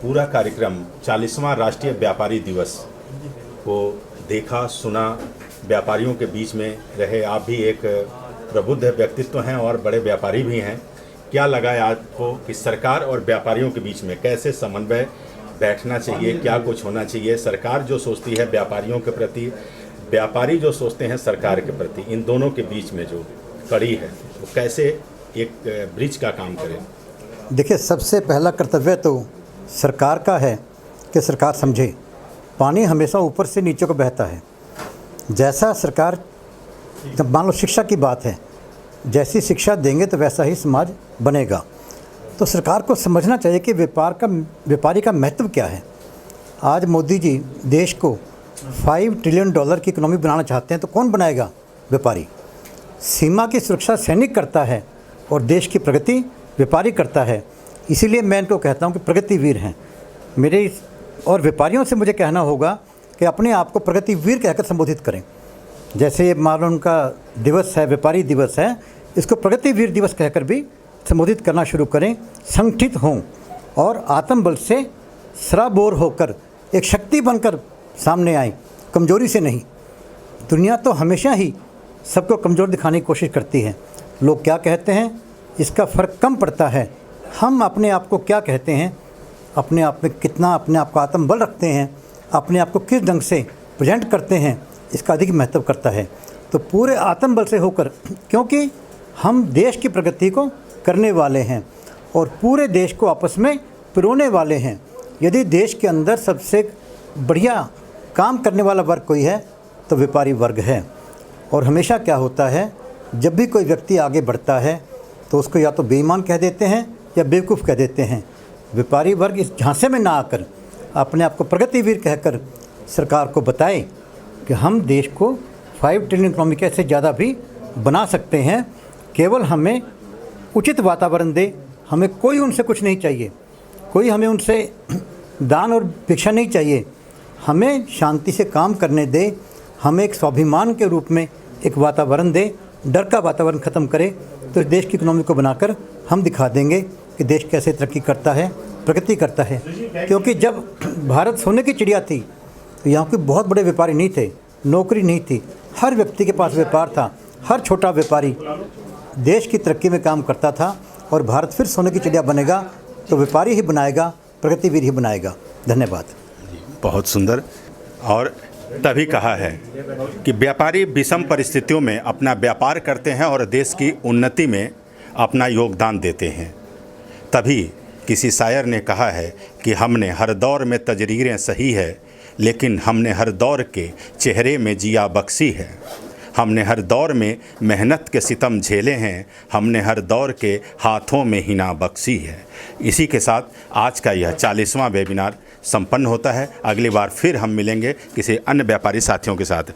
पूरा कार्यक्रम 40वां राष्ट्रीय व्यापारी दिवस को देखा सुना, व्यापारियों के बीच में रहे। आप भी एक प्रबुद्ध व्यक्तित्व हैं और बड़े व्यापारी भी हैं। क्या लगा है आपको कि सरकार और व्यापारियों के बीच में कैसे समन्वय बैठना चाहिए, क्या कुछ होना चाहिए? सरकार जो सोचती है व्यापारियों के प्रति, व्यापारी जो सोचते हैं सरकार के प्रति, इन दोनों के बीच में जो कड़ी है वो कैसे एक ब्रिज का काम करें? देखिए, सबसे पहला कर्तव्य तो सरकार का है कि सरकार समझे पानी हमेशा ऊपर से नीचे को बहता है। जैसा सरकार, जब मान लो शिक्षा की बात है, जैसी शिक्षा देंगे तो वैसा ही समाज बनेगा। तो सरकार को समझना चाहिए कि व्यापारी का महत्व क्या है। आज मोदी जी देश को $5 ट्रिलियन की इकोनॉमी बनाना चाहते हैं, तो कौन बनाएगा? व्यापारी। सीमा की सुरक्षा सैनिक करता है और देश की प्रगति व्यापारी करता है। इसीलिए मैं इनको कहता हूं कि प्रगतिवीर हैं मेरे। और व्यापारियों से मुझे कहना होगा कि अपने आप को प्रगतिवीर कहकर संबोधित करें। जैसे ये मान लो उनका दिवस है, व्यापारी दिवस है, इसको प्रगतिवीर दिवस कहकर भी संबोधित करना शुरू करें। संगठित हों और आत्मबल से सराबोर होकर एक शक्ति बनकर सामने आएँ, कमज़ोरी से नहीं। दुनिया तो हमेशा ही सबको कमज़ोर दिखाने की कोशिश करती है। लोग क्या कहते हैं इसका फ़र्क कम पड़ता है। हम अपने आप को क्या कहते हैं, अपने आप में कितना अपने आप का आत्मबल रखते हैं, अपने आप को किस ढंग से प्रेजेंट करते हैं, इसका अधिक महत्व करता है। तो पूरे आत्मबल से होकर, क्योंकि हम देश की प्रगति को करने वाले हैं और पूरे देश को आपस में पिरोने वाले हैं। यदि देश के अंदर सबसे बढ़िया काम करने वाला वर्ग कोई है तो व्यापारी वर्ग है। और हमेशा क्या होता है, जब भी कोई व्यक्ति आगे बढ़ता है तो उसको या तो बेईमान कह देते हैं या बेवकूफ़ कह देते हैं। व्यापारी वर्ग इस झांसे में ना आकर अपने आप को प्रगतिवीर कहकर सरकार को बताए कि हम देश को 5 ट्रिलियन इकोनॉमी से ज़्यादा भी बना सकते हैं। केवल हमें उचित वातावरण दे, हमें कोई उनसे कुछ नहीं चाहिए, कोई हमें उनसे दान और भिक्षा नहीं चाहिए। हमें शांति से काम करने दे, हमें एक स्वाभिमान के रूप में एक वातावरण दे, डर का वातावरण ख़त्म करे, तो देश की इकोनॉमी को बनाकर हम दिखा देंगे कि देश कैसे तरक्की करता है, प्रगति करता है। क्योंकि जब भारत सोने की चिड़िया थी तो यहाँ के बहुत बड़े व्यापारी नहीं थे, नौकरी नहीं थी, हर व्यक्ति के पास व्यापार था। हर छोटा व्यापारी देश की तरक्की में काम करता था। और भारत फिर सोने की चिड़िया बनेगा तो व्यापारी ही बनाएगा, प्रगतिवीर ही बनाएगा। धन्यवाद। बहुत सुंदर। और तभी कहा है कि व्यापारी विषम परिस्थितियों में अपना व्यापार करते हैं और देश की उन्नति में अपना योगदान देते हैं। तभी किसी शायर ने कहा है कि हमने हर दौर में तजरीरें सही है, लेकिन हमने हर दौर के चेहरे में जिया बख्शी है। हमने हर दौर में मेहनत के सितम झेले हैं, हमने हर दौर के हाथों में हिना बख्शी है। इसी के साथ आज का यह 40वां वेबिनार संपन्न होता है। अगली बार फिर हम मिलेंगे किसी अन्य व्यापारी साथियों के साथ।